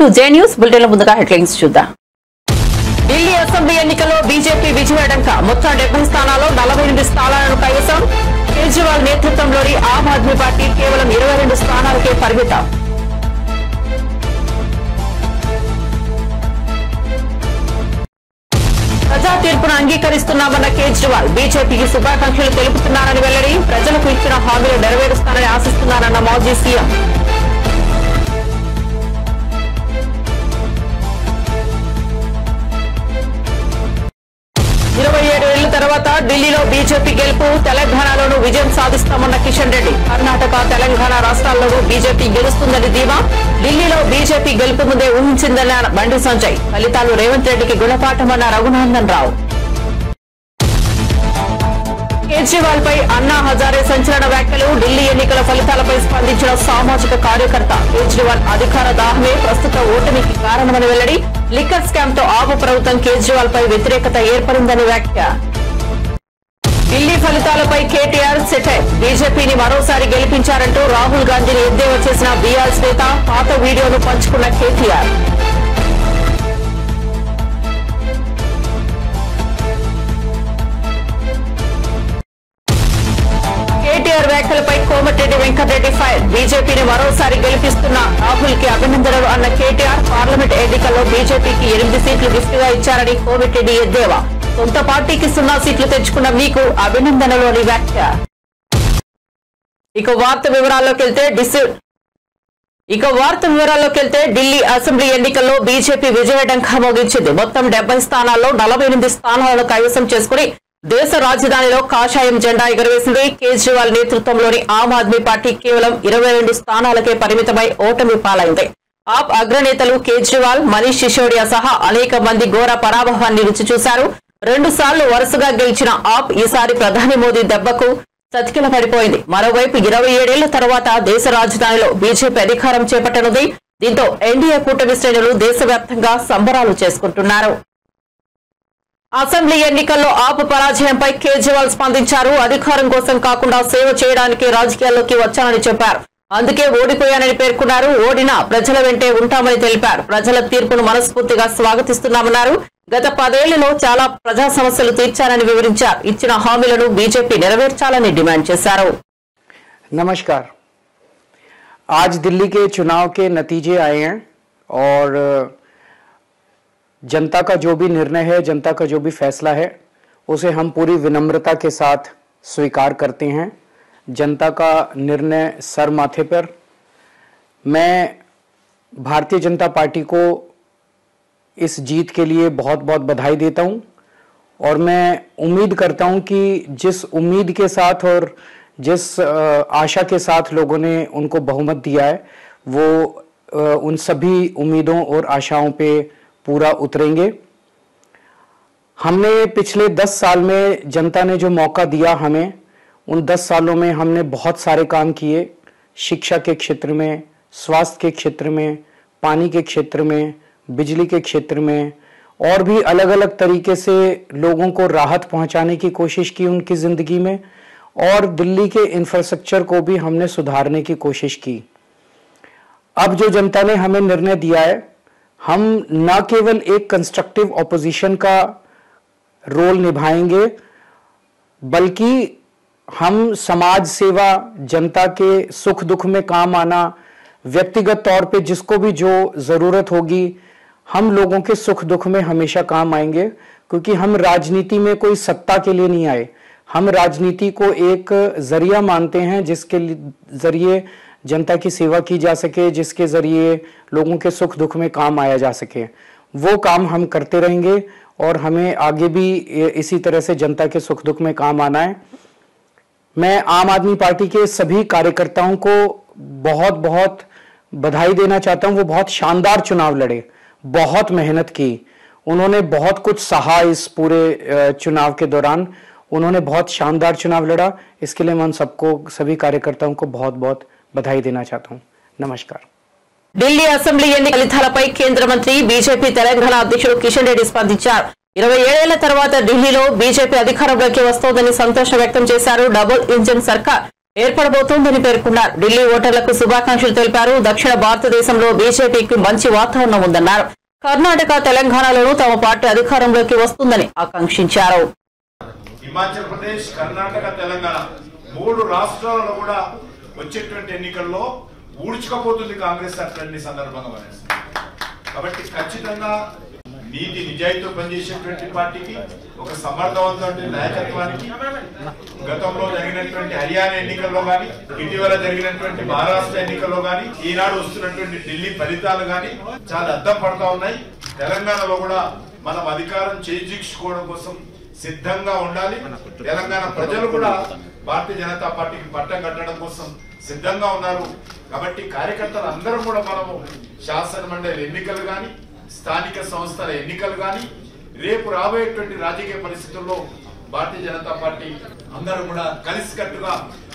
Welcome to J news bulletin లో ముందుగా headlines చూద్దాం. ఢిల్లీ అసెంబ్లీ ఎన్నికల్లో బీజేపీ విజయడంక మొత్తం 70 స్థానాల్లో 48 స్థానాలను కైవసం. కేజ్రీవాల్ నేతృత్వంలోని ఆమ్ ఆద్మీ పార్టీ కేవలం 22 స్థానాలకే పరిమితం. ప్రజా తీర్పును అంగీకరిస్తున్నామన్న కేజ్రీవాల్ బీజేపీకి శుభాకాంక్షలు తెలుపుతున్నారని వెల్లడి. ప్రజలకు ఇచ్చిన హామీలు నెరవేరుస్తారని ఆశిస్తున్నారన్న మాజీ సీఎం. 27 ఏళ్ల తర్వాత ఢిల్లీలో బీజేపీ గెలుపు, తెలంగాణలోనూ విజయం సాధిస్తామన్న కిషన్ రెడ్డి. కర్ణాటక, తెలంగాణ రాష్ట్రాల్లోనూ బీజేపీ గెలుస్తుందని ధీమా. ఢిల్లీలో బీజేపీ గెలుపు ముందే ఊహించిందన్న బండి సంజయ్. ఫలితాలు రేవంత్ రెడ్డికి గుణపాఠమన్న రఘునందన్ రావు. కేజ్రీవాల్ పై అన్నా హజారే సంచలన వ్యాఖ్యలు. ఢిల్లీ ఎన్నికల ఫలితాలపై స్పందించిన సామాజిక కార్యకర్త. కేజ్రీవాల్ అధికార దాహమే ప్రస్తుత ఓటమికి కారణమని వెల్లడి. లిక్కర్ స్కామ్ తో ఆపు ప్రభుత్వం కేజ్రీవాల్ పై వ్యతిరేకత ఏర్పడిందని వ్యాఖ్య. ఢిల్లీ ఫలితాలపై కేటీఆర్ సెటైర్. బీజేపీని మరోసారి గెలిపించారంటూ రాహుల్ గాంధీని ఎద్దేవా చేసిన బీఆర్ఎస్ నేత. పాత వీడియోను పంచుకున్న కేటీఆర్. కేటీఆర్ వ్యాఖ్యలపై కోమటిరెడ్డి వెంకటరెడ్డి ఫైర్. బీజేపీని మరోసారి గెలిపిస్తున్న రాహుల్ కి అభినందనలు అన్న కేటీఆర్. పార్లమెంట్ ఎన్నికల్లో బీజేపీకి 8 సీట్లు గిఫ్ట్ గా ఇచ్చారని కోమటిరెడ్డి ఎద్దేవా. సొంత పార్టీకి 0 సీట్లు తెచ్చుకున్న మీకు అభినందనలు అని వ్యాఖ్య. ఇక వార్త వివరాల్లోకి వెళ్తే ఢిల్లీ అసెంబ్లీ ఎన్నికల్లో బీజేపీ విజయడంకా మోగించింది. మొత్తం 70 స్థానాల్లో 48 స్థానాలను కైవసం చేసుకుని దేశ రాజధానిలో కాషాయం జెండా ఎగురవేసింది. కేజ్రీవాల్ నేతృత్వంలోని ఆమ్ ఆద్మీ పార్టీ కేవలం 22 స్థానాలకే పరిమితమై ఓటమి పాలైంది. ఆప్ అగ్రనేతలు కేజ్రీవాల్, మనీష్ సిసోడియా సహా అనేక మంది ఘోర పరాభవాన్ని రుచి చూశారు. 2 సార్లు వరుసగా గెలిచిన ఆప్ ఈసారి ప్రధాని మోదీ దెబ్బకు చతికిల పడిపోయింది. మరోవైపు 27 ఏళ్ల తర్వాత దేశ రాజధానిలో బీజేపీ అధికారం చేపట్టనుంది. దీంతో ఎన్డీఏ కూటమి శ్రేణులు దేశవ్యాప్తంగా సంబరాలు చేసుకుంటున్నారు. అసెంబ్లీ ఎన్నికల్లో ఆప్ పరాజయంపై కేజ్రీవాల్ స్పందించారు. అధికారం కోసం కాకుండా సేవ చేయడానికి రాజకీయాల్లోకి వచ్చానని చెప్పారు. అందుకే ఓడిపోయానని పేర్కొన్నారు. ఓడినా ప్రజల వెంటే ఉంటామని తెలిపారు. ప్రజల తీర్పును మనస్ఫూర్తిగా స్వాగతిస్తున్నామన్నారు. గత 10 ఏళ్లలో చాలా ప్రజా సమస్యలు తీర్చారని వివరించారు. ఇచ్చిన హామీలను బీజేపీ నెరవేర్చాలని డిమాండ్ చేశారు. नमस्कार। आज दिल्ली के चुनाव के नतीजे आए हैं और जनता का जो भी निर्णय है, जनता का जो भी फैसला है, उसे हम पूरी विनम्रता के साथ स्वीकार करते हैं। जनता का निर्णय सर माथे पर। मैं भारतीय जनता पार्टी को इस जीत के लिए बहुत बहुत बधाई देता हूं और मैं उम्मीद करता हूं कि जिस उम्मीद के साथ और जिस आशा के साथ लोगों ने उनको बहुमत दिया है, वो उन सभी उम्मीदों और आशाओं पे पूरा उतरेंगे। हमने पिछले 10 साल में जनता ने जो मौका दिया हमें, उन 10 सालों में हमने बहुत सारे काम किए। शिक्षा के क्षेत्र में, स्वास्थ्य के क्षेत्र में, पानी के क्षेत्र में, बिजली के क्षेत्र में और भी अलग अलग तरीके से लोगों को राहत पहुंचाने की कोशिश की उनकी जिंदगी में, और दिल्ली के इंफ्रास्ट्रक्चर को भी हमने सुधारने की कोशिश की। अब जो जनता ने हमें निर्णय दिया है, हम न केवल एक कंस्ट्रक्टिव ऑपोजिशन का रोल निभाएंगे, बल्कि हम समाज सेवा, जनता के सुख दुख में काम आना, व्यक्तिगत तौर पे जिसको भी जो जरूरत होगी, हम लोगों के सुख दुख में हमेशा काम आएंगे। क्योंकि हम राजनीति में कोई सत्ता के लिए नहीं आए, हम राजनीति को एक जरिया मानते हैं जिसके जरिए जनता की सेवा की जा सके, जिसके जरिए लोगों के सुख दुख में काम आया जा सके। वो काम हम करते रहेंगे और हमें आगे भी इसी तरह से जनता के सुख दुख में काम आना है। मैं आम आदमी पार्टी के सभी कार्यकर्ताओं को बहुत बहुत बधाई देना चाहता हूं। वो बहुत शानदार चुनाव लड़े, बहुत मेहनत की, उन्होंने बहुत कुछ सहा इस पूरे चुनाव के दौरान। उन्होंने बहुत शानदार चुनाव लड़ा। इसके लिए मैं उन सबको, सभी कार्यकर्ताओं को बहुत बहुत बधाई देना चाहता हूं। नमस्कार। ఢిల్లీ అసెంబ్లీ ఎన్నికల ఫలితాలపై కేంద్ర మంత్రి బీజేపీ తెలంగాణ అధ్యక్షుడు కిషన్ రెడ్డి స్పందించారు. 27 ఏళ్ల తర్వాత ఢిల్లీలో బీజేపీ అధికారంలోకి వస్తోందని సంతోషం వ్యక్తం చేశారు. డబుల్ ఇంజిన్ సర్కార్ ఏర్పడబోతోందని పేర్కొన్నారు. ఢిల్లీ ఓటర్లకు శుభాకాంక్షలు తెలిపారు. దక్షిణ భారతదేశంలో బీజేపీకి మంచి వాతావరణం ఉందన్నారు. కర్ణాటక, తెలంగాణలోనూ తమ పార్టీ అధికారంలోకి వస్తుందని ఆకాంక్షించారు. హిమాచల్ ప్రదేశ్, కర్ణాటక, తెలంగాణ 3 రాష్ట్రాలలో కూడా వచ్చేటువంటి ఎన్నికల్లో ఊడ్చుకపోతుంది కాంగ్రెస్ అన్ని సందర్భంగా. కాబట్టి ఖచ్చితంగా నీతి నిజాయితీతో పనిచేసేటువంటి పార్టీకి, ఒక సమర్థవంతమైన నాయకత్వానికి గతంలో జరిగినటువంటి హర్యానా ఎన్నికల్లో గాని, ఇటీవల జరిగినటువంటి మహారాష్ట్ర ఎన్నికల్లో గాని, ఈనాడు వస్తున్నటువంటి ఢిల్లీ ఫలితాలు గాని చాలా అద్దం పడతా ఉన్నాయి. తెలంగాణలో కూడా మనం అధికారం చేజిక్చుకోవడం కోసం సిద్ధంగా ఉండాలి. తెలంగాణ ప్రజలు కూడా భారతీయ జనతా పార్టీకి పట్టం కట్టడం కోసం సిద్ధంగా ఉన్నారు. కాబట్టి కార్యకర్తలు అందరం కూడా మనము శాసన మండలి ఎన్నికలు గాని, స్థానిక సంస్థల ఎన్నికలు గాని, రేపు రాబోయేటువంటి రాజకీయ పరిస్థితుల్లో భారతీయ జనతా పార్టీ అందరూ కూడా కలిసికట్టుగా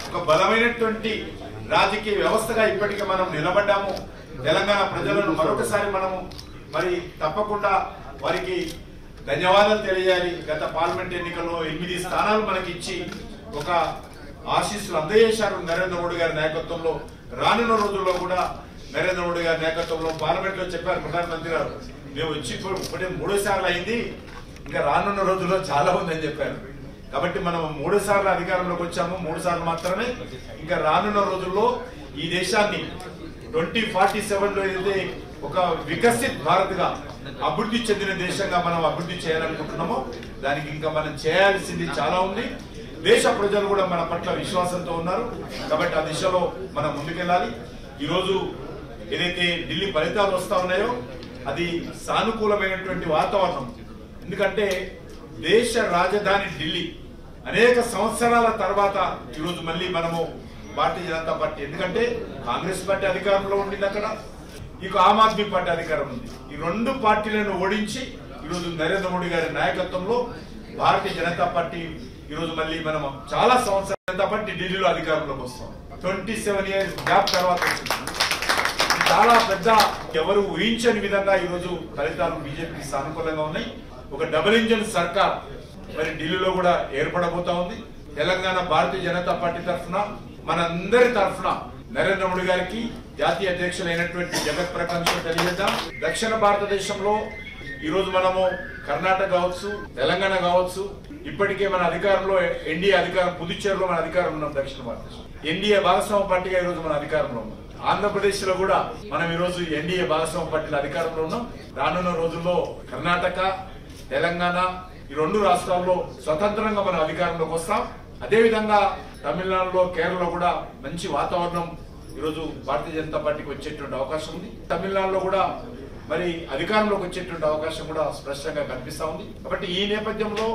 ఒక బలమైనటువంటి రాజకీయ వ్యవస్థగా ఇప్పటికే మనం నిలబడ్డాము. తెలంగాణ ప్రజలను మరొకసారి మనము మరి తప్పకుండా వారికి ధన్యవాదాలు తెలియాలి. గత పార్లమెంట్ ఎన్నికల్లో 8 స్థానాలు మనకి ఇచ్చి ఒక ఆశీస్సులు అందజేశారు నరేంద్ర మోడీ గారి నాయకత్వంలో. రానున్న రోజుల్లో కూడా నరేంద్ర మోడీ గారి నాయకత్వంలో పార్లమెంట్ లో చెప్పారు ప్రధానమంత్రి గారు, మేము వచ్చి ఇప్పుడే 3 సార్లు అయింది, ఇంకా రానున్న రోజుల్లో చాలా ఉందని చెప్పారు. కాబట్టి మనం 3 సార్లు అధికారంలోకి వచ్చాము, 3 సార్లు మాత్రమే. ఇంకా రానున్న రోజుల్లో ఈ దేశాన్ని 2047లో ఏదైతే ఒక వికసిత్ భారత్ గా, అభివృద్ధి చెందిన దేశంగా మనం అభివృద్ధి చేయాలనుకుంటున్నామో దానికి ఇంకా మనం చేయాల్సింది చాలా ఉంది. దేశ ప్రజలు కూడా మన పట్ల విశ్వాసంతో ఉన్నారు. కాబట్టి ఆ దిశలో మనం ముందుకెళ్ళాలి. ఈరోజు ఏదైతే ఢిల్లీ ఫలితాలు వస్తా ఉన్నాయో అది సానుకూలమైనటువంటి వాతావరణం. ఎందుకంటే దేశ రాజధాని ఢిల్లీ అనేక సంవత్సరాల తర్వాత ఈరోజు మళ్ళీ మనము భారతీయ జనతా పార్టీ, ఎందుకంటే కాంగ్రెస్ పార్టీ అధికారంలో ఉండింది అక్కడ, ఇక ఆమ్ ఆద్మీ పార్టీ అధికారం ఉంది. ఈ 2 పార్టీలను ఓడించి ఈరోజు నరేంద్ర మోడీ గారి నాయకత్వంలో భారతీయ జనతా పార్టీ ఈరోజు మళ్ళీ మనం చాలా సంవత్సరాల జనతా పార్టీ ఢిల్లీలో అధికారంలోకి వస్తాం. 27 years గ్యాప్ తర్వాత చాలా పెద్ద, ఎవరు ఊహించని విధంగా ఈరోజు ఫలితాలు బీజేపీకి సానుకూలంగా ఉన్నాయి. ఒక డబుల్ ఇంజన్ సర్కార్ మరి ఢిల్లీలో కూడా ఏర్పడబోతా ఉంది. తెలంగాణ భారతీయ జనతా పార్టీ తరఫున, మనందరి తరఫున నరేంద్ర మోడీ గారికి, జాతీయ అధ్యక్షులైనటువంటి జగత్ ప్రకాష్ తెలియజేద్దాం. దక్షిణ భారతదేశంలో ఈరోజు మనము కర్ణాటక కావచ్చు, తెలంగాణ కావచ్చు, ఇప్పటికే మన అధికారంలో ఎన్డీఏ అధికారం, పుదుచ్చేరిలో మన అధికారం ఉన్నాం. దక్షిణ భారతదేశం ఎన్డీఏ భాగస్వామ్య పార్టీగా ఈరోజు మన అధికారంలో ఉన్నాం. ఆంధ్రప్రదేశ్ లో కూడా మనం ఈరోజు ఎన్డీఏ భాగస్వామ్య పార్టీల అధికారంలో ఉన్నాం. రానున్న రోజుల్లో కర్ణాటక, తెలంగాణ ఈ 2 రాష్ట్రాల్లో స్వతంత్రంగా మనం అధికారంలోకి వస్తాం. అదేవిధంగా తమిళనాడులో, కేరళలో కూడా మంచి వాతావరణం ఈరోజు భారతీయ జనతా పార్టీకి వచ్చేటువంటి అవకాశం ఉంది. తమిళనాడులో కూడా మరి అధికారంలోకి వచ్చేటువంటి అవకాశం కూడా స్పష్టంగా కనిపిస్తా ఉంది. కాబట్టి ఈ నేపథ్యంలో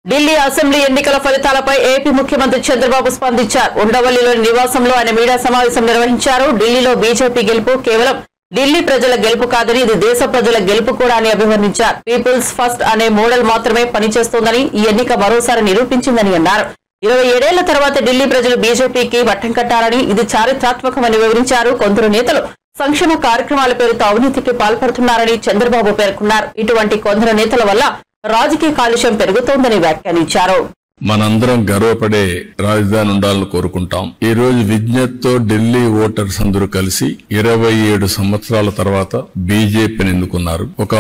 ఢిల్లీ అసెంబ్లీ ఎన్నికల ఫలితాలపై ఏపీ ముఖ్యమంత్రి చంద్రబాబు స్పందించారు. ఉండవల్లిలోని నివాసంలో ఆయన మీడియా సమావేశం నిర్వహించారు. ఢిల్లీలో బీజేపీ గెలుపు కేవలం ఢిల్లీ ప్రజల గెలుపు కాదని, ఇది దేశ ప్రజల గెలుపు కూడా అని అభివర్ణించారు. పీపుల్స్ ఫస్ట్ అనే మోడల్ మాత్రమే పనిచేస్తోందని ఈ ఎన్నిక మరోసారి నిరూపించిందని అన్నారు. 27 ఏళ్ల తర్వాత ఢిల్లీ ప్రజలు బీజేపీకి పట్టం కట్టారని, ఇది చారిత్రాత్మకమని వివరించారు. కొందరు నేతలు సంక్షేమ కార్యక్రమాల పేరుతో అవినీతికి పాల్పడుతున్నారని చంద్రబాబు పేర్కొన్నారు. ఇటువంటి కొందరు నేతల వల్ల రాజకీయ కాలుష్యం పెరుగుతోందని వ్యాఖ్యానించారు. మనందరం గర్వపడే రాజధాని ఉండాలని కోరుకుంటాం. ఈ రోజు విజ్ఞతతో ఢిల్లీ ఓటర్స్ అందరూ కలిసి 27 సంవత్సరాల తర్వాత బీజేపీని ఎన్నుకున్నారు. ఒక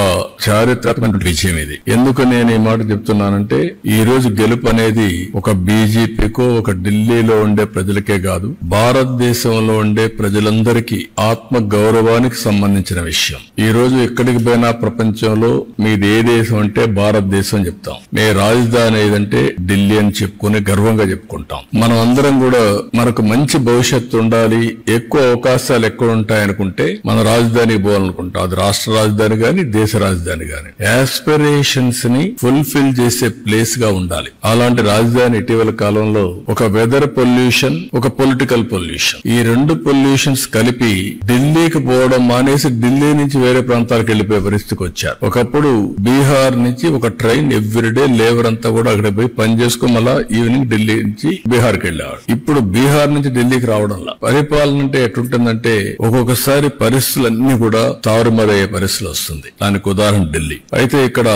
చారిత్రాత్మక విజయం ఇది. ఎందుకు నేను ఈ మాట చెప్తున్నానంటే, ఈ రోజు గెలుపు అనేది ఒక బీజేపీకో, ఒక ఢిల్లీలో ఉండే ప్రజలకే కాదు, భారతదేశంలో ఉండే ప్రజలందరికీ ఆత్మ గౌరవానికి సంబంధించిన విషయం. ఈ రోజు ఎక్కడికి పోయినా ప్రపంచంలో మీది ఏ దేశం అంటే భారతదేశం చెప్తాం. మీ రాజధాని ఏదంటే ఢిల్లీ అని చెప్పుకుని గర్వంగా చెప్పుకుంటాం. మనం అందరం కూడా మనకు మంచి భవిష్యత్తు ఉండాలి, ఎక్కువ అవకాశాలు ఎక్కడ ఉంటాయనుకుంటే మన రాజధానికి పోవాలనుకుంటాం. అది రాష్ట్ర రాజధాని గాని, దేశ రాజధాని గాని. యాస్పిరేషన్స్ ని ఫుల్ఫిల్ చేసే ప్లేస్ గా ఉండాలి. అలాంటి రాజధాని ఇటీవల కాలంలో ఒక వెదర్ పొల్యూషన్, ఒక పొలిటికల్ పొల్యూషన్, ఈ 2 పొల్యూషన్స్ కలిపి ఢిల్లీకి పోవడం మానేసి ఢిల్లీ నుంచి వేరే ప్రాంతాలకు వెళ్లిపోయే పరిస్థితికి వచ్చారు. ఒకప్పుడు బీహార్ నుంచి ఒక ట్రైన్ ఎవ్రీడే లేబర్ అంతా కూడా అక్కడ పోయి పనిచేసి చేసుకుని మళ్ళా ఈవినింగ్ ఢిల్లీ నుంచి బీహార్కి వెళ్ళేవాడు. ఇప్పుడు బీహార్ నుంచి ఢిల్లీకి రావడంలా పరిపాలన అంటే ఎట్లుంటుందంటే ఒక్కొక్కసారి పరిస్థితులన్నీ కూడా తారుమారయ్యే పరిస్థితులు వస్తుంది. దానికి ఉదాహరణ ఢిల్లీ. అయితే ఇక్కడ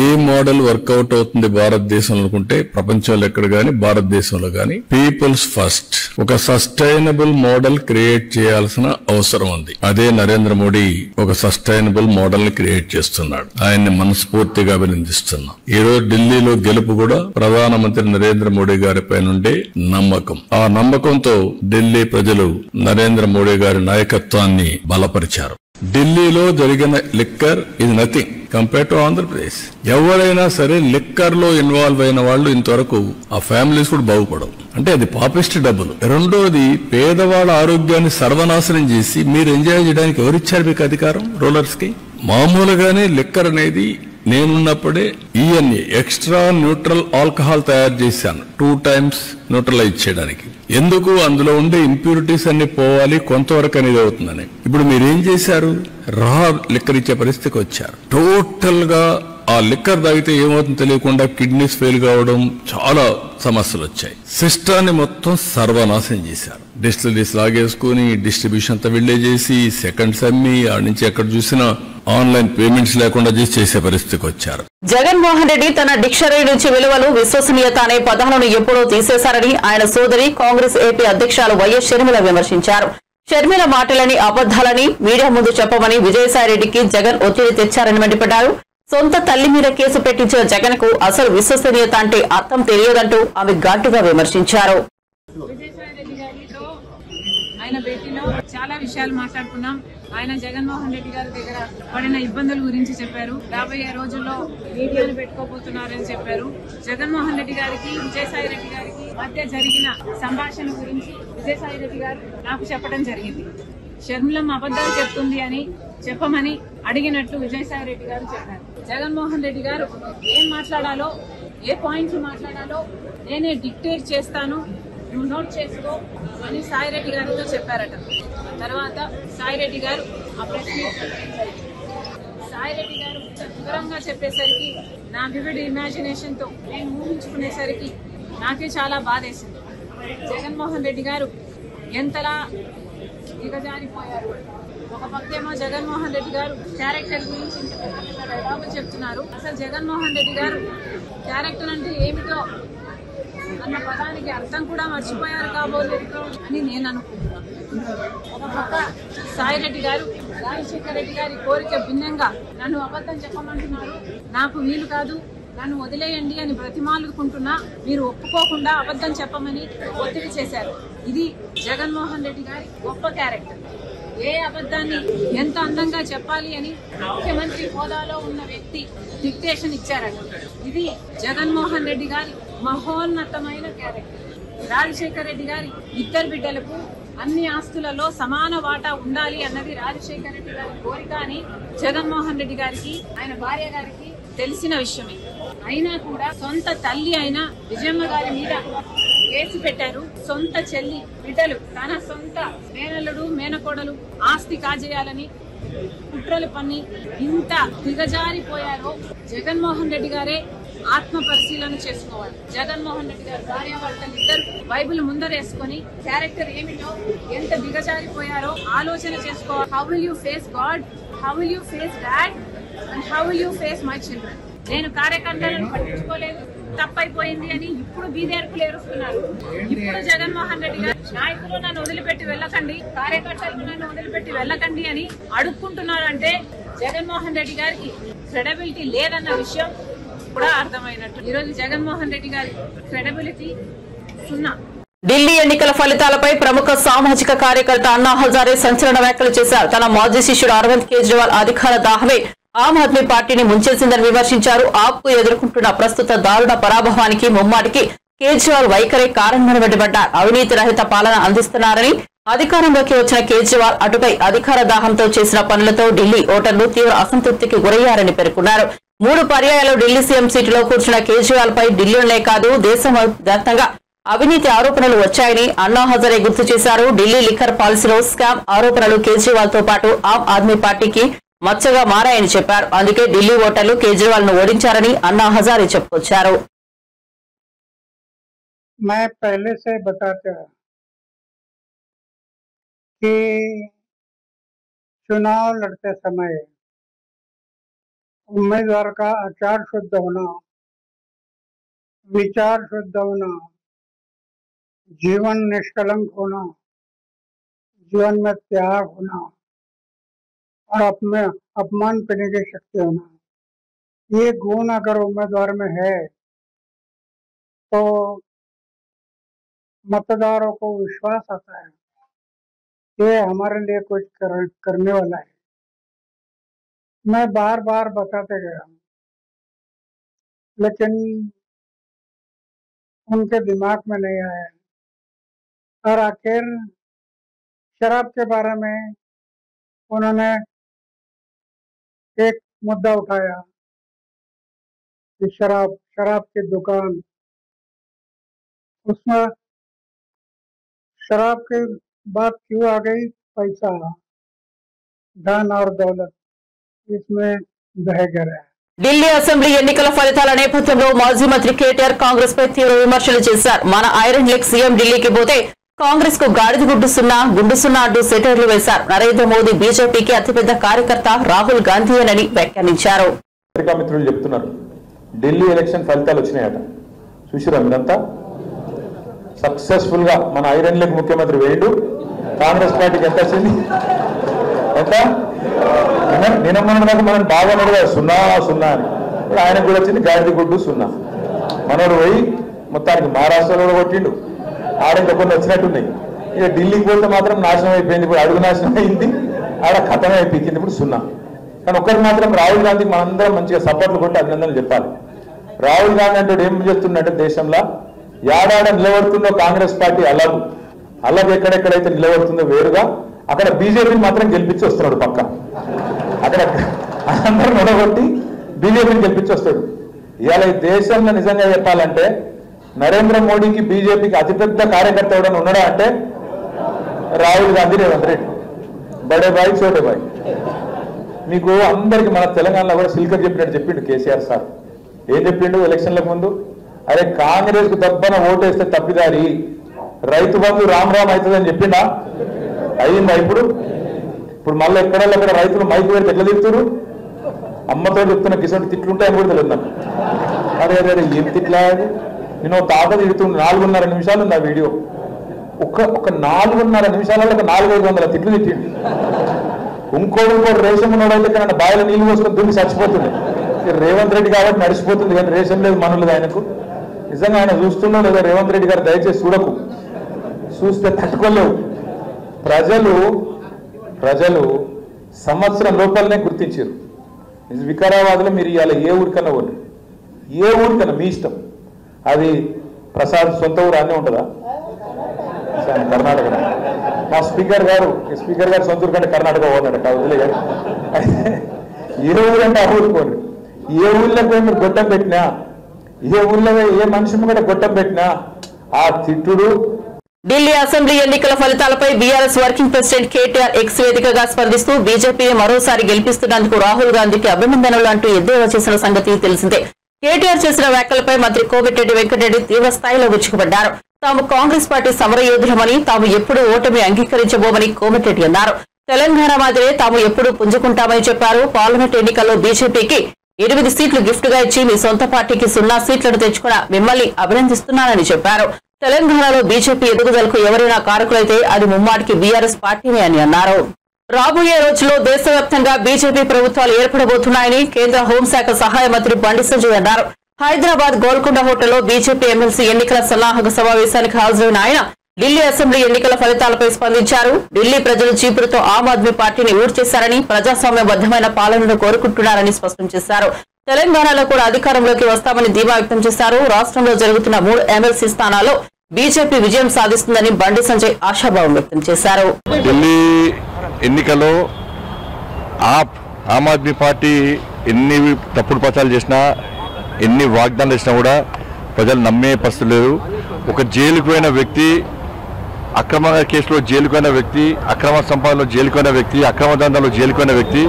ఏ మోడల్ వర్కౌట్ అవుతుంది భారతదేశంలో అనుకుంటే ప్రపంచంలో ఎక్కడ గాని భారతదేశంలో గాని పీపుల్స్ ఫస్ట్ ఒక సస్టైనబుల్ మోడల్ క్రియేట్ చేయాల్సిన అవసరం ఉంది. అదే నరేంద్ర మోడీ ఒక సస్టైనబుల్ మోడల్ ని క్రియేట్ చేస్తున్నాడు. ఆయన్ని మనస్ఫూర్తిగా అభినందిస్తున్నాం. ఈ రోజు ఢిల్లీలో గెలుపు కూడా ప్రధానమంత్రి నరేంద్ర మోడీ గారి పైనుండే నమ్మకం. ఆ నమ్మకంతో ఢిల్లీ ప్రజలు నరేంద్ర మోడీ గారి నాయకత్వాన్ని బలపరిచారు. ఢిల్లీలో జరిగిన లిక్కర్ ఇది నథింగ్ కంపేర్ టు ఆంధ్రప్రదేశ్. ఎవరైనా సరే లిక్కర్ లో ఇన్వాల్వ్ అయిన వాళ్ళు ఇంతవరకు ఆ ఫ్యామిలీస్ కూడా బాగుపడవు. అంటే అది పాపిస్ట్ డబ్బులు. రెండోది పేదవాళ్ళ ఆరోగ్యాన్ని సర్వనాశనం చేసి మీరు ఎంజాయ్ చేయడానికి ఎవరిచ్చారు మీకు అధికారం? రూలర్స్ కి. మామూలుగానే లిక్కర్ అనేది నేనున్నప్పుడే ఈఎన్ఏ ఎక్స్ట్రా న్యూట్రల్ ఆల్కహాల్ తయారు చేశాను 2 times న్యూట్రలైజ్ చేయడానికి. ఎందుకు? అందులో ఉండే ఇంప్యూరిటీస్ అన్ని పోవాలి, కొంతవరకు అనేది అవుతుందని. ఇప్పుడు మీరేం చేశారు? రా లిక్కర్ ఇచ్చే పరిస్థితికి వచ్చారు. టోటల్ గా ఆ లిక్కర్ తాగితే ఏమవుతుందో తెలియకుండా కిడ్నీస్ ఫెయిల్ కావడం, చాలా సమస్యలు వచ్చాయి. సిస్టాన్ని మొత్తం సర్వనాశనం చేశారు. డిస్టిలరీస్ లాగేసుకుని డిస్ట్రిబ్యూషన్ అంతా వెళ్లే చేసి సెకండ్స్ అమ్మి ఆడి నుంచి ఎక్కడ చూసినా ఆన్లైన్ పేమెంట్స్ లేకుండా చేసే పరిస్థితికి వచ్చారు. జగన్మోహన్ రెడ్డి తన డిక్షనరీ నుంచి విలువలు, విశ్వసనీయత అనే పదాలను ఎప్పుడో తీసేశారని ఆయన సోదరి కాంగ్రెస్ ఏపీ అధ్యక్షురాలు వైఎస్ షర్మిల విమర్శించారు. షర్మిల మాటలని అబద్దాలని మీడియా ముందు చెప్పమని విజయసాయిరెడ్డికి జగన్ ఒత్తిడి తెచ్చారని మండిపడ్డారు. సొంత తల్లి మీద కేసు పెట్టించిన జగన్ కు అసలు విశ్వసనీయత అంటే అర్థం తెలియదంటూ ఆమె ఘాటుగా విమర్శించారు. ఆయన భేటీలో చాలా విషయాలు మాట్లాడుకున్నాం. ఆయన జగన్మోహన్ రెడ్డి గారి దగ్గర పడిన ఇబ్బందుల గురించి చెప్పారు. రాబోయే రోజుల్లో మీడియాను పెట్టుకోబోతున్నారని చెప్పారు. జగన్మోహన్ రెడ్డి గారికి విజయసాయి రెడ్డి గారికి మధ్య జరిగిన సంభాషణ గురించి విజయసాయి రెడ్డి గారు నాకు చెప్పడం జరిగింది. షర్మిలమ్మ అబద్దాలు చెప్తుంది అని చెప్పమని అడిగినట్లు విజయసాయి రెడ్డి గారు చెప్పారు. జగన్మోహన్ రెడ్డి గారు ఏం మాట్లాడాలో, ఏ పాయింట్లు మాట్లాడాలో నేనే డిక్టేట్ చేస్తాను, నువ్వు నోట్ చేసుకో అని సాయిరెడ్డి గారితో చెప్పారట. తర్వాత సాయిరెడ్డి గారు ఆ ప్రెస్ మీట్ సాయిరెడ్డి గారు వివరంగా చెప్పేసరికి నా వివిడ్ ఇమాజినేషన్ తో నేను ఊహించుకునేసరికి నాకే చాలా బాధేసింది. జగన్మోహన్ రెడ్డి గారు ఎంతలా దిగజారిపోయారు. ఒక పక్కేమో జగన్మోహన్ రెడ్డి గారు క్యారెక్టర్ గురించి ఇంత పెద్ద డైలాగులు చెప్తున్నారు. అసలు జగన్మోహన్ రెడ్డి గారు క్యారెక్టర్ అంటే ఏమిటో అన్న పదానికి అర్థం కూడా మర్చిపోయారు కాబోలు అని నేను అనుకుంటున్నాను. ఒక పక్క సాయిరెడ్డి గారు రాజశేఖర రెడ్డి గారి కోరిక భిన్నంగా నన్ను అబద్ధం చెప్పమంటున్నారు, నాకు వీలు కాదు, నన్ను వదిలేయండి అని బ్రతిమాలుకుంటున్నా మీరు ఒప్పుకోకుండా అబద్ధం చెప్పమని ఒత్తిడి చేశారు. ఇది జగన్మోహన్ రెడ్డి గారి గొప్ప క్యారెక్టర్. ఏ అబద్ధాన్ని ఎంత అందంగా చెప్పాలి అని ముఖ్యమంత్రి హోదాలో ఉన్న వ్యక్తి డిక్టేషన్ ఇచ్చారట. ఇది జగన్మోహన్ రెడ్డి గారి మహోన్నతమైన క్యారెక్టర్. రాజశేఖర రెడ్డి గారి ఇద్దరు బిడ్డలకు అన్ని ఆస్తులలో సమాన వాటా ఉండాలి అన్నది రాజశేఖర రెడ్డి గారి కోరిక అని జగన్మోహన్ రెడ్డి గారికి, ఆయన భార్య గారికి తెలిసిన విషయమే. అయినా కూడా సొంత తల్లి అయిన విజయమ్మ గారి మీద కేసు పెట్టారు. సొంత చెల్లి బిడ్డలు, తన సొంత మేనల్లుడు మేనకోడలు ఆస్తి కాజేయాలని కుట్రలు పన్ని ఇంత దిగజారిపోయారో జగన్మోహన్ రెడ్డి గారే ఆత్మ పరిశీలన చేసుకోవాలి. జగన్మోహన్ రెడ్డి గారు భార్యాభర్తలు ఇద్దరు బైబిల్ ముందరేసుకొని క్యారెక్టర్ ఏమిటో, ఎంత దిగజారిపోయారో ఆలోచన చేసుకోవాలి. How will you face God, how will you face dad and how will you face my children. నేను కార్యకర్తలను పట్టించుకోలేదు, తప్పైపోయింది అని ఇప్పుడు బీదేర్పులు ఏరుస్తున్నారు. ఇప్పుడు జగన్మోహన్ రెడ్డి గారు నాయకులు నన్ను వదిలిపెట్టి వెళ్ళకండి, కార్యకర్తలు నన్ను వదిలిపెట్టి వెళ్ళకండి అని అడుక్కుంటున్నారంటే జగన్మోహన్ రెడ్డి గారికి క్రెడిబిలిటీ లేదన్న విషయం కూడా అర్థమైనట్టు. ఈరోజు జగన్మోహన్ రెడ్డి గారి క్రెడిబిలిటీ సున్నా. ఢిల్లీ ఎన్నికల ఫలితాలపై ప్రముఖ సామాజిక కార్యకర్త అన్నా హజారే సంచలన వ్యాఖ్యలు చేశారు. తన మాజీ శిష్యుడు అరవింద్ కేజ్రీవాల్ అధికార దాహమే ఆమ్ ఆద్మీ పార్టీని ముంచేసిందని విమర్శించారు. ఆప్కు ఎదుర్కొంటున్న ప్రస్తుత దారుణ పరాభవానికి ముమ్మాటికి కేజ్రీవాల్ వైఖరే కారణమని మండిపడ్డారు. అవినీతి రహిత పాలన అందిస్తున్నారని, అధికారంలోకి వచ్చిన కేజ్రీవాల్ అటుపై అధికార దాహంతో చేసిన పనులతో ఢిల్లీ ఓటర్లు తీవ్ర అసంతృప్తికి గురయ్యారని పేర్కొన్నారు. 3 పర్యాయాలు ఢిల్లీ సీఎం సీటులో కూర్చున్న కేజ్రీవాల్ పై ఢిల్లీలోనే కాదు దేశవ్యాప్తంగా అవినీతి ఆరోపణలు వచ్చాయని అన్నా హజారే గుర్తు చేశారు. ఢిల్లీ లిక్కర్ పాలసీలో స్కామ్ ఆరోపణలు కేజ్రీవాల్ తో పాటు ఆమ్ ఆద్మీ పార్టీకి మచ్చగా మారాయని చెప్పారు. అందుకే ఢిల్లీ ఓటర్లు కేజ్రీవాల్ ను ఓడించారని అన్నా హజారే చెప్పుకొచ్చారు. मैं पहले से बताता कि चुनाव लड़ते समय उम्मीदवार का आचार शुद्ध होना, विचार शुद्ध होना, जीवन निष्कलंक होना, जीवन में त्याग होना और अपने अपमान करने की शक्ति होना, ये गुण अगर उम्मीदवार में है तो मतदारों को विश्वास आता है ये हमारे लिए कुछ करने वाला है। मैं बार बार बताते गया लेकिन उनके दिमाग में नहीं आया और आखिर शराब के बारे में उन्होंने एक मुद्दा उठाया कि शराब की दुकान, उसमें शराब की बात क्यों आ गई? पैसा, धन और दौलत इसमें बह गया। ఢిల్లీ అసెంబ్లీ ఎన్నికల ఫలితాల నేపథ్యంలో మాజీ మంత్రి కేటీఆర్ కాంగ్రెస్ పై తీవ్ర విమర్శలు చేశారు. మన ఐరన్ లెగ్ సీఎం ఢిల్లీకి పోతే కాంగ్రెస్ కు గాడిద గుడ్డు సున్నా అంటూ సెటైర్లు వేశారు. నరేంద్ర మోదీ బీజేపీకి అతిపెద్ద కార్యకర్త రాహుల్ గాంధీయేనని వ్యాఖ్యానించారు. మిత్రులు చెప్తున్నారు ఢిల్లీ ఎలక్షన్ ఫలితాలు వచ్చినాయట, చూసిరా మీరంతా? సక్సెస్ఫుల్ గా మన ఐరన్ లెగ్ ముఖ్యమంత్రి వేయండు. కాంగ్రెస్ పార్టీకి ఎంత వచ్చింది? ఎంత? నిన్న మనం బాగా నడిగారు 0-0 అని. ఇప్పుడు ఆయనకు కూడా వచ్చింది గాడిద గుడ్డు 0. మనోడు పోయి మొత్తానికి మహారాష్ట్రలో కొట్టిండు. ఆడ ఇంకా కొన్ని వచ్చినట్టున్నాయి. ఇక ఢిల్లీకి పోతే మాత్రం నాశనం అయిపోయింది. ఇప్పుడు అడుగు నాశనం అయింది, ఆడ ఖతం అయిపోయింది. ఇప్పుడు 0. కానీ ఒక్కరికి మాత్రం రాహుల్ గాంధీకి మనందరం మంచిగా సపోర్ట్లు కొట్టి అభినందనలు చెప్పాలి. రాహుల్ గాంధీ అంటే ఏం చేస్తుందంటే దేశంలో ఏడాడ నిలబడుతుందో కాంగ్రెస్ పార్టీ అలాగే ఎక్కడెక్కడైతే నిలబడుతుందో వేరుగా అక్కడ బీజేపీని మాత్రం గెలిపించి వస్తున్నాడు. పక్క అక్కడ అందరూ నిలబట్టి బీజేపీని గెలిపించి వస్తాడు. ఇవాళ ఈ దేశంలో నిజంగా చెప్పాలంటే నరేంద్ర మోడీకి బీజేపీకి అతిపెద్ద కార్యకర్త ఎవడన్నా ఉన్నాడా అంటే రాహుల్ గాంధీ, రేవంత్ రెడ్డి. బడే బాయ్ చోటే బాయ్. మీకు అందరికి మన తెలంగాణలో కూడా సిల్కర్ చెప్పినట్టు చెప్పిండు కేసీఆర్ సార్. ఏం చెప్పిండు ఎలక్షన్లకు ముందు? అరే కాంగ్రెస్ కు దబ్బన ఓటేస్తే తప్పిదారి, రైతు బంధు రామ్ అవుతుందని చెప్పిండా? అయ్యిందా? ఇప్పుడు మళ్ళీ ఎక్కడ రైతులు మైకు పెడితే ఎట్లా తిరుగుతారు? అమ్మతో చెప్తున్న కిసంటి తిట్లు ఉంటాయని కూడా తెలియదు నాకు. అరే ఏం తిట్లా? నేను తాత తిడుతుండే 4.5 నిమిషాలు ఉంది ఆ వీడియో. ఒక 4.5 నిమిషాలలో 400-500 తిట్లు తిట్టిండు. ఇంకోటి రేషన్ ఉన్నాడైతే కానీ బావిలో నీళ్ళు పోసుకొని దుమ్మి చచ్చిపోతుంది. రేవంత్ రెడ్డి కాబట్టి నడిచిపోతుంది కానీ రేషన్ లేదు, మనలేదు ఆయనకు. నిజంగా ఆయన చూస్తున్నా లేదా? రేవంత్ రెడ్డి గారు దయచేసి చూడకు, చూస్తే తట్టుకోలేవు. ప్రజలు సంవత్సరం లోపలనే గుర్తించారు. వికారాబాద్లో మీరు ఇవాళ ఏ ఊరికన్నా పోండి, ఏ ఊరికన్నా మీ ఇష్టం. అది ప్రసాద్ సొంత ఊరు అన్నీ ఉంటుందా? కర్ణాటక. మా స్పీకర్ గారు సొంత ఊరు కంటే కర్ణాటక పోన్నాడు వదిలే. ఏ ఊరంటే ఆ ఊరికి పోండి. ఏ ఊళ్ళో పోయి మీరు గొట్టం పెట్టినా, ఏ ఊళ్ళో ఏ మనిషి కూడా గొట్టం పెట్టినా ఆ తిట్టుడు. ఢిల్లీ అసెంబ్లీ ఎన్నికల ఫలితాలపై BRS working president KTR X వేదికగా స్పందిస్తూ బీజేపీని మరోసారి గెలిపిస్తున్నందుకు రాహుల్ గాంధీకి అభినందనలు అంటూ ఎద్దేవా చేసిన సంగతి తెలిసిందే. కేటీఆర్ చేసిన వ్యాఖ్యలపై మంత్రి కోమటిరెడ్డి వెంకటరెడ్డి తీవ్ర స్థాయిలో విరుచుకుపడ్డారు. తాము కాంగ్రెస్ పార్టీ సమరయోధులమని, తాము ఎప్పుడూ ఓటమి అంగీకరించబోమని కోమటిరెడ్డి అన్నారు. తెలంగాణ మాదిరే తాము ఎప్పుడూ పుంజుకుంటామని చెప్పారు. పార్లమెంట్ ఎన్నికల్లో బీజేపీకి 8 సీట్లు గిఫ్ట్ గా ఇచ్చి మీ సొంత పార్టీకి 0 సీట్లను తెచ్చుకున్న మిమ్మల్ని అభినందిస్తున్నానని చెప్పారు. తెలంగాణలో బీజేపీ ఎదుగుదలకు ఎవరైనా కారకులైతే అది ముమ్మాటికి బీఆర్ఎస్ పార్టీనే అని అన్నారు. రాబోయే రోజుల్లో దేశవ్యాప్తంగా బీజేపీ ప్రభుత్వాలు ఏర్పడబోతున్నాయని కేంద్ర హోంశాఖ సహాయ మంత్రి బండి సంజయ్ అన్నారు. హైదరాబాద్ గోల్కొండ హోటల్లో బీజేపీ ఎమ్మెల్సీ ఎన్నికల సన్నాహక సమావేశానికి హాజరైన ఆయన ఢిల్లీ అసెంబ్లీ ఎన్నికల ఫలితాలపై స్పందించారు. ఢిల్లీ ప్రజలు చీపురుతో ఆమ్ ఆద్మీ పార్టీని ఊడ్చేశారని, ప్రజాస్వామ్యబద్దమైన పాలనను కోరుకుంటున్నారని స్పష్టం చేశారు. తెలంగాణలో కూడా అధికారంలోకి వస్తామని ధీమా వ్యక్తం చేశారు. రాష్ట్రంలో జరుగుతున్న 3 ఎమ్మెల్సీ స్థానాల్లో బీజేపీ విజయం సాధిస్తుందని బండి సంజయ్ ఆశాభావం వ్యక్తం చేశారు. ఢిల్లీ ఎన్నికల్లో ఆమ్ ఆద్మీ పార్టీ ఎన్ని తప్పుడు ప్రచారాలు చేసినా, ఎన్ని వాగ్దానాలు చేసినా కూడా ప్రజలు నమ్మే పరిస్థితి లేదు. ఒక జైలుకు పోయిన వ్యక్తి, అక్రమ కేసులో జైలుకోయిన వ్యక్తి, అక్రమ సంపాదనలో జైలుకోయిన వ్యక్తి, అక్రమ దందాలో జైలుకోయిన వ్యక్తి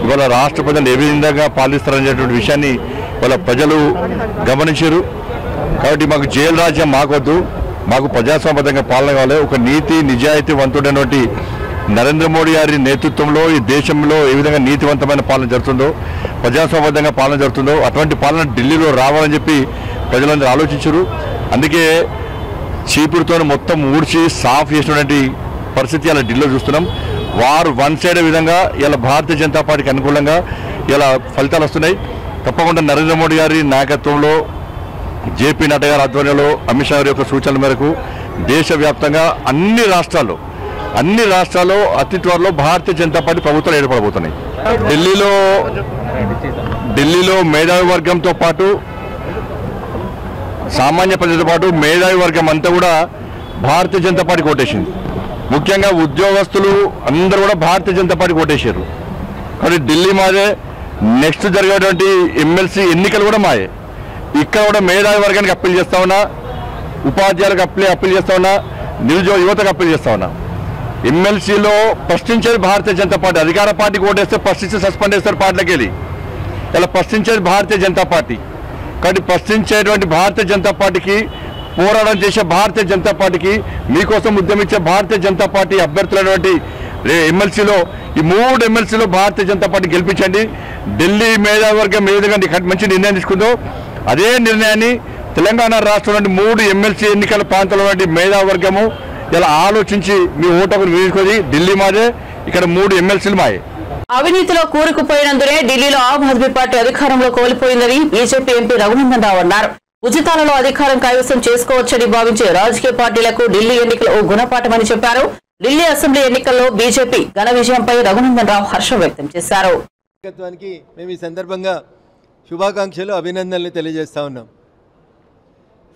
ఇవాళ రాష్ట్ర ప్రజలు ఏ విధంగా పాలిస్తారనేటువంటి విషయాన్ని వాళ్ళ ప్రజలు గమనించారు. కాబట్టి మాకు జైలు రాజ్యం మాకొద్దు, మాకు ప్రజాస్వామ్యబద్ధంగా పాలన కావాలి. ఒక నీతి నిజాయితీవంతుడైనటువంటి నరేంద్ర మోడీ గారి నేతృత్వంలో ఈ దేశంలో ఏ విధంగా నీతివంతమైన పాలన జరుగుతుందో, ప్రజాస్వామ్యబద్ధంగా పాలన జరుగుతుందో అటువంటి పాలన ఢిల్లీలో రావాలని చెప్పి ప్రజలందరూ ఆలోచించారు. అందుకే చీపురుతో మొత్తం ఊడ్చి సాఫ్ చేసినటువంటి పరిస్థితి అలా ఢిల్లీలో చూస్తున్నాం. వారు వన్ సైడ్ విధంగా ఇలా భారతీయ జనతా పార్టీకి అనుకూలంగా ఇలా ఫలితాలు వస్తున్నాయి. తప్పకుండా నరేంద్ర మోడీ గారి నాయకత్వంలో, జేపీ నడ్డా గారి ఆధ్వర్యంలో, అమిత్ షా గారి యొక్క సూచనల మేరకు దేశవ్యాప్తంగా అన్ని రాష్ట్రాల్లో అతి త్వరలో భారతీయ జనతా పార్టీ ప్రభుత్వాలు ఏర్పడబోతున్నాయి. ఢిల్లీలో మేధావి వర్గంతో పాటు, సామాన్య ప్రజలతో పాటు మేధావి వర్గం అంతా కూడా భారతీయ జనతా పార్టీ ఓటేసింది. ముఖ్యంగా ఉద్యోగస్తులు అందరూ కూడా భారతీయ జనతా పార్టీ ఓటేశారు. కానీ ఢిల్లీ మాదే. నెక్స్ట్ జరిగేటువంటి ఎమ్మెల్సీ ఎన్నికలు కూడా మాయే. ఇక్కడ కూడా మేధావి వర్గానికి అప్పీల్ చేస్తా ఉన్నా, ఉపాధ్యాయులకు అప్పీల్ చేస్తా ఉన్నా, నిరుద్యోగ యువతకు అప్పీల్ చేస్తా ఉన్నా. ఎమ్మెల్సీలో ప్రశ్నించేది భారతీయ జనతా పార్టీ. అధికార పార్టీకి ఓటేస్తే ప్రశ్నించి సస్పెండ్ చేస్తారు పార్టీలకు వెళ్ళి. ఇలా ప్రశ్నించేది భారతీయ జనతా పార్టీ. కాబట్టి ప్రశ్నించేటువంటి భారతీయ జనతా పార్టీకి, పోరాటం చేసే భారతీయ జనతా పార్టీకి, మీకోసం ఉద్యమించే భారతీయ జనతా పార్టీ అభ్యర్థులైనటువంటి ఎమ్మెల్సీలో ఈ 3 ఎమ్మెల్సీలో భారతీయ జనతా పార్టీ గెలిపించండి. ఢిల్లీ మేధావర్గం ఏ విధంగా మంచి నిర్ణయం తీసుకుందో అదే నిర్ణయాన్ని తెలంగాణ రాష్ట్రంలోని 3 ఎమ్మెల్సీ ఎన్నికల ప్రాంతంలో మేధావర్గము ఇలా ఆలోచించి మీ ఓటకు వేసుకొని ఢిల్లీ మాదే, ఇక్కడ 3 ఎమ్మెల్సీలు మాయే. అవినీతిలో కూరుకుపోయినందునే ఢిల్లీలో ఆమ్ ఆద్మీ పార్టీ అధికారంలో కోల్పోయిందని బీజేపీ ఎంపీ రఘునందన్ రావు అన్నారు. ఉచితాలలో అధికారం కైవసం చేసుకోవచ్చని భావించే రాజకీయ పార్టీలకు ఢిల్లీ ఎన్నికలు ఓ గుణపాఠమని చెప్పారు. ఢిల్లీ అసెంబ్లీ ఎన్నికల్లో బీజేపీ ఘన విజయంపై రఘునందన్ రావు హర్షం వ్యక్తం చేశారు. మేము ఈ సందర్భంగా శుభాకాంక్షలు, అభినందనలు తెలియజేస్తా ఉన్నాం.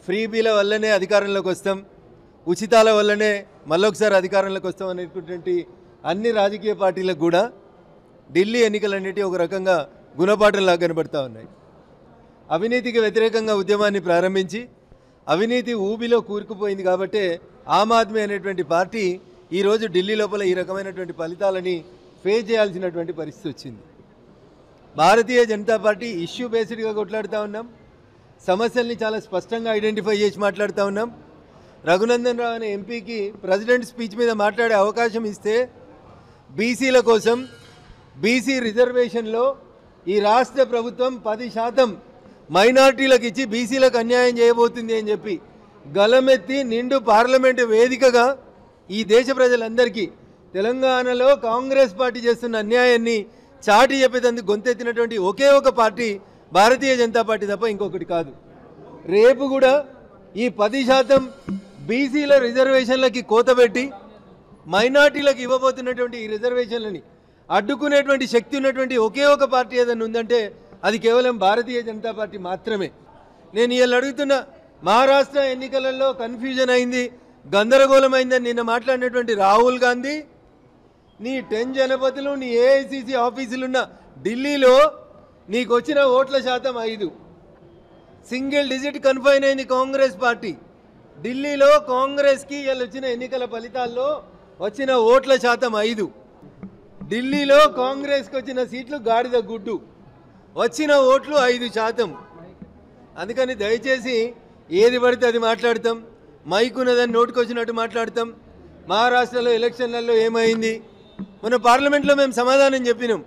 ఫ్రీబీల వల్లనే అధికారంలోకి వస్తాం, ఉచితాల వల్లనే మళ్ళొకసారి అధికారంలోకి వస్తాం అనేటువంటి అన్ని రాజకీయ పార్టీలకు కూడా ఢిల్లీ ఎన్నికలన్నిటి ఒక రకంగా గుణపాఠంలాగా కనబడతా ఉన్నాయి. అవినీతికి వ్యతిరేకంగా ఉద్యమాన్ని ప్రారంభించి అవినీతి ఊబిలో కూరుకుపోయింది కాబట్టి ఆమ్ ఆద్మీ అనేటువంటి పార్టీ ఈరోజు ఢిల్లీ లోపల ఈ రకమైనటువంటి ఫలితాలని ఫేస్ చేయాల్సినటువంటి పరిస్థితి వచ్చింది. భారతీయ జనతా పార్టీ ఇష్యూ బేస్డ్గా కొట్లాడుతూ ఉన్నాం, సమస్యల్ని చాలా స్పష్టంగా ఐడెంటిఫై చేసి మాట్లాడుతూ ఉన్నాం. రఘునందన్ రావు అనే ఎంపీకి ప్రెసిడెంట్ స్పీచ్ మీద మాట్లాడే అవకాశం ఇస్తే బీసీల కోసం బీసీ రిజర్వేషన్లో ఈ రాష్ట్ర ప్రభుత్వం 10% మైనార్టీలకు ఇచ్చి బీసీలకు అన్యాయం చేయబోతుంది అని చెప్పి గలమెత్తి నిండు పార్లమెంటు వేదికగా ఈ దేశ ప్రజలందరికీ తెలంగాణలో కాంగ్రెస్ పార్టీ చేస్తున్న అన్యాయాన్ని చాటి చెప్పేందుకు గొంతెత్తినటువంటి ఒకే ఒక పార్టీ భారతీయ జనతా పార్టీ తప్ప ఇంకొకటి కాదు. రేపు కూడా ఈ 10% బీసీల రిజర్వేషన్లకి కోతబెట్టి మైనార్టీలకు ఇవ్వబోతున్నటువంటి ఈ రిజర్వేషన్లని అడ్డుకునేటువంటి శక్తి ఉన్నటువంటి ఒకే ఒక పార్టీ ఏదైనా ఉందంటే అది కేవలం భారతీయ జనతా పార్టీ మాత్రమే. నేను ఇవాళ అడుగుతున్న, మహారాష్ట్ర ఎన్నికలలో కన్ఫ్యూజన్ అయింది, గందరగోళం అయిందని నిన్న మాట్లాడినటువంటి రాహుల్ గాంధీ, నీ 10 జనపదులు, నీ ఏఐసిసి ఆఫీసులున్న ఢిల్లీలో నీకు వచ్చిన ఓట్ల శాతం 5, సింగిల్ డిజిట్ కన్ఫైన్ అయింది కాంగ్రెస్ పార్టీ. ఢిల్లీలో కాంగ్రెస్కి ఇవాళ వచ్చిన ఎన్నికల ఫలితాల్లో వచ్చిన ఓట్ల శాతం 5. ఢిల్లీలో కాంగ్రెస్కి వచ్చిన సీట్లు గాడిద గుడ్డు, వచ్చిన ఓట్లు 5%. అందుకని దయచేసి ఏది పడితే అది మాట్లాడతాం, మైకున్నదని నోటుకొచ్చినట్టు మాట్లాడతాం. మహారాష్ట్రలో ఎలక్షన్లలో ఏమైంది, మన పార్లమెంట్లో మేము సమాధానం చెప్పినాం.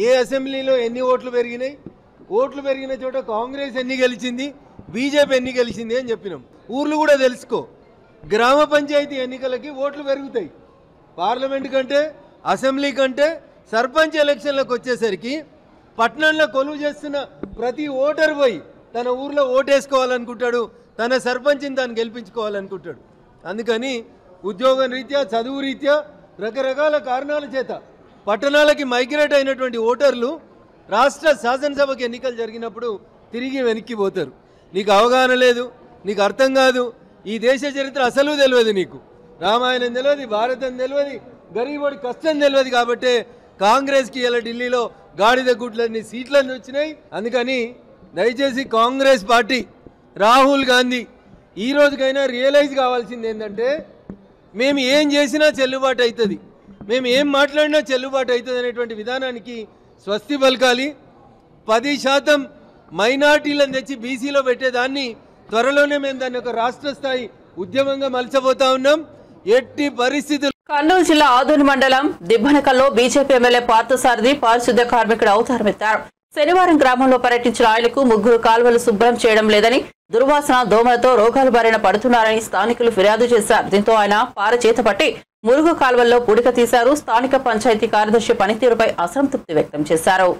ఏ అసెంబ్లీలో ఎన్ని ఓట్లు పెరిగినాయి, ఓట్లు పెరిగిన చోట కాంగ్రెస్ ఎన్ని గెలిచింది, బీజేపీ ఎన్ని గెలిచింది అని చెప్పినాం. ఊర్లు కూడా తెలుసుకో, గ్రామ పంచాయతీ ఎన్నికలకి ఓట్లు పెరుగుతాయి. పార్లమెంట్ కంటే, అసెంబ్లీ కంటే సర్పంచ్ ఎలక్షన్లకు వచ్చేసరికి పట్టణంలో కొలువు చేస్తున్న ప్రతి ఓటర్ పోయి తన ఊర్లో ఓటేసుకోవాలనుకుంటాడు, తన సర్పంచ్ని తాను గెలిపించుకోవాలనుకుంటాడు. అందుకని ఉద్యోగం రీత్యా, చదువు రీత్యా, రకరకాల కారణాల చేత పట్టణాలకి మైగ్రేట్ అయినటువంటి ఓటర్లు రాష్ట్ర శాసనసభకి ఎన్నికలు జరిగినప్పుడు తిరిగి వెనక్కి పోతారు. నీకు అవగాహన లేదు, నీకు అర్థం కాదు, ఈ దేశ చరిత్ర అసలు తెలియదు, నీకు రామాయణం తెలియదు, భారతం తెలియదు, గరీబోడి కష్టం తెలియదు. కాబట్టి కాంగ్రెస్కి ఇలా ఢిల్లీలో గాడిద గుడ్లన్నీ సీట్లన్నీ వచ్చినాయి. అందుకని దయచేసి కాంగ్రెస్ పార్టీ, రాహుల్ గాంధీ ఈ రోజుకైనా రియలైజ్ కావాల్సింది ఏంటంటే, మేము ఏం చేసినా చెల్లుబాటు అవుతుంది, మేము ఏం మాట్లాడినా చెల్లుబాటు అవుతుంది అనేటువంటి విధానానికి స్వస్తి పలకాలి. 10% మైనార్టీలను తెచ్చి బీసీలో పెట్టేదాన్ని త్వరలోనే మేము దాన్ని ఒక రాష్ట్ర స్థాయి ఉద్యమంగా మలచబోతా ఉన్నాం. ఎట్టి పరిస్థితులు కర్నూలు జిల్లా ఆదోని మండలం దిబ్బనకల్లో బీజేపీ ఎమ్మెల్యే పార్థసారథి పారిశుద్ధ్య కార్మికుడు అవతారమెత్తారు. శనివారం గ్రామంలో పర్యటించిన ఆయనకు ముగ్గురు కాల్వలు శుభ్రం చేయడం లేదని, దుర్వాసన దోమలతో రోగాలు బారిన పడుతున్నారని స్థానికులు ఫిర్యాదు చేశారు. దీంతో ఆయన పారచేత పట్టి మురుగు కాల్వల్లో పూడిక తీశారు. స్థానిక పంచాయతీ కార్యదర్శి పనితీరుపై అసంతృప్తి వ్యక్తం చేశారు.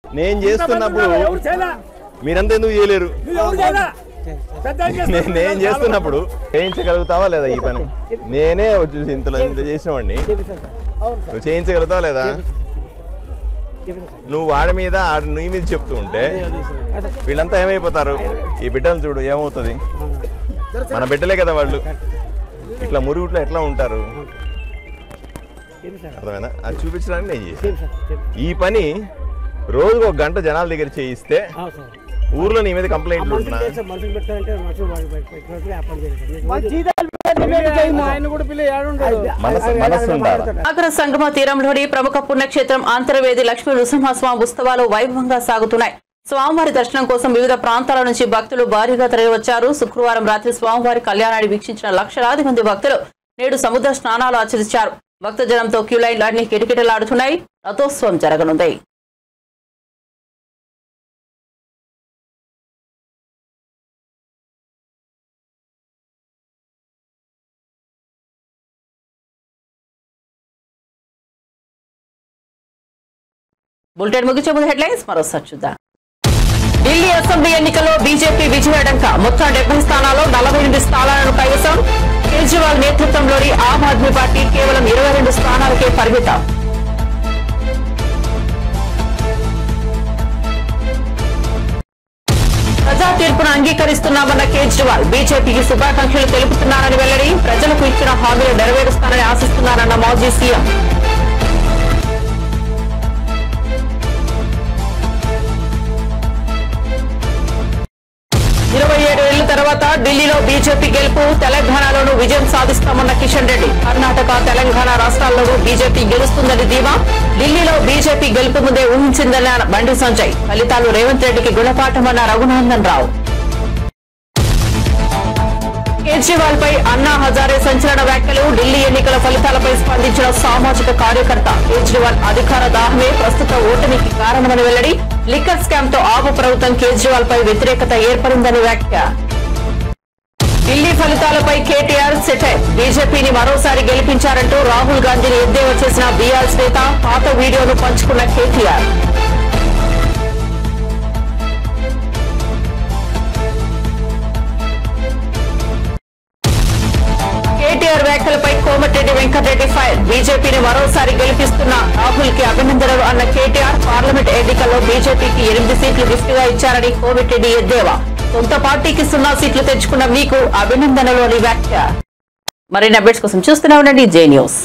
నేను చేస్తున్నప్పుడు మీరంతా ఎందుకు చేయలేరు? నేను చేస్తున్నప్పుడు చేయించగలుగుతావా లేదా ఈ పని? నేనే చూసి ఇంత చేసినవాడిని, నువ్వు చేయించగలుగుతావా లేదా? నువ్వు వాడి మీద నీ మీద చెప్తూ ఉంటే వీళ్ళంతా ఏమైపోతారు? ఈ బిడ్డలు చూడు ఏమవుతుంది, మన బిడ్డలే కదా వాళ్ళు. ఇట్లా మురుగుట్లో ఎట్లా ఉంటారు అర్థమైనా? అది చూపించడానికి నేను చేశాను ఈ పని. రోజుకు 1 గంట జనాల దగ్గర చేయిస్తే ఊర్లో నీ మీద కంప్లైంట్లు ఉంటున్నా. నాగర సంగమ తీరంలోని ప్రముఖ పుణ్యక్షేత్రం అంతర్వేది లక్ష్మీ నృసింహస్వామి ఉత్సవాలు వైభవంగా సాగుతున్నాయి. స్వామివారి దర్శనం కోసం వివిధ ప్రాంతాల నుంచి భక్తులు భారీగా తరలివచ్చారు. శుక్రవారం రాత్రి స్వామివారి కళ్యాణాన్ని వీక్షించిన లక్షలాది మంది భక్తులు నేడు సముద్ర స్నానాలు ఆచరించారు. భక్తజనంతో క్యూలైన్లన్నీ కిటకిటలాడుతున్నాయి. రథోత్సవం జరగనుంది. బులెటిన్ ముగించే ముందు హెడ్లైన్స్ మరోసారి చూద్దాం. ఢిల్లీ అసెంబ్లీ ఎన్నికల్లో బీజేపీ విజయడంక. మొత్తం 70 స్థానాల్లో 48 స్థానాలను కైవసం. కేజ్రీవాల్ నేతృత్వంలోని ఆమ్ ఆద్మీ పార్టీ కేవలం 22 స్థానాలకే పరిమితం. ప్రజా తీర్పును అంగీకరిస్తున్నామన్న కేజ్రీవాల్ బీజేపీకి శుభాకాంక్షలు తెలుపుతున్నారని వెల్లడి. ప్రజలకు ఇచ్చిన హామీలు నెరవేరుస్తానని ఆశిస్తున్నారన్న మాజీ సీఎం. 27 ఏళ్ల తర్వాత ఢిల్లీలో బీజేపీ గెలుపు. తెలంగాణలోనూ విజయం సాధిస్తామన్న కిషన్ రెడ్డి. కర్ణాటక, తెలంగాణ రాష్ట్రాల్లోనూ బీజేపీ గెలుస్తుందని ధీమా. ఢిల్లీలో బీజేపీ గెలుపు ముందే ఊహించిందన్న బండి సంజయ్. ఫలితాలు రేవంత్ రెడ్డికి గుణపాఠమన్న రఘునందన్ రావు. కేజ్రీవాల్ పై అన్నా హజారే సంచలన వ్యాఖ్యలు. ఢిల్లీ ఎన్నికల ఫలితాలపై స్పందించిన సామాజిక కార్యకర్త. కేజ్రీవాల్ అధికార దాహమే ప్రస్తుత ఓటమికి కారణమని వెల్లడి. లిక్కర్ స్కామ్ తో ఆపు ప్రభుత్వం కేజ్రీవాల్ పై వ్యతిరేకత ఏర్పడిందని వ్యాఖ్య. ఢిల్లీ ఫలితాలపై కేటీఆర్ సెటైర్. బీజేపీని మరోసారి గెలిపించారంటూ రాహుల్ గాంధీని ఎద్దేవా చేసిన బీఆర్ఎస్ నేత. పాత వీడియోను పంచుకున్న కేటీఆర్. కేటీఆర్ వ్యాఖ్యలపై కోమటిరెడ్డి వెంకటరెడ్డి ఫైర్. బీజేపీని మరోసారి గెలిపిస్తున్న రాహుల్ కి అభినందనలు అన్న కేటీఆర్. పార్లమెంట్ ఎన్నికల్లో బీజేపీకి 8 సీట్లు గిఫ్ట్గా ఇచ్చారని కోమటిరెడ్డి ఎద్దేవా. సొంత పార్టీకి 0 సీట్లు తెచ్చుకున్న మీకు అభినందనలు అని వ్యాఖ్య. మరిన్ని అప్డేట్స్ కోసం చూస్తూనే ఉండండి జే న్యూస్.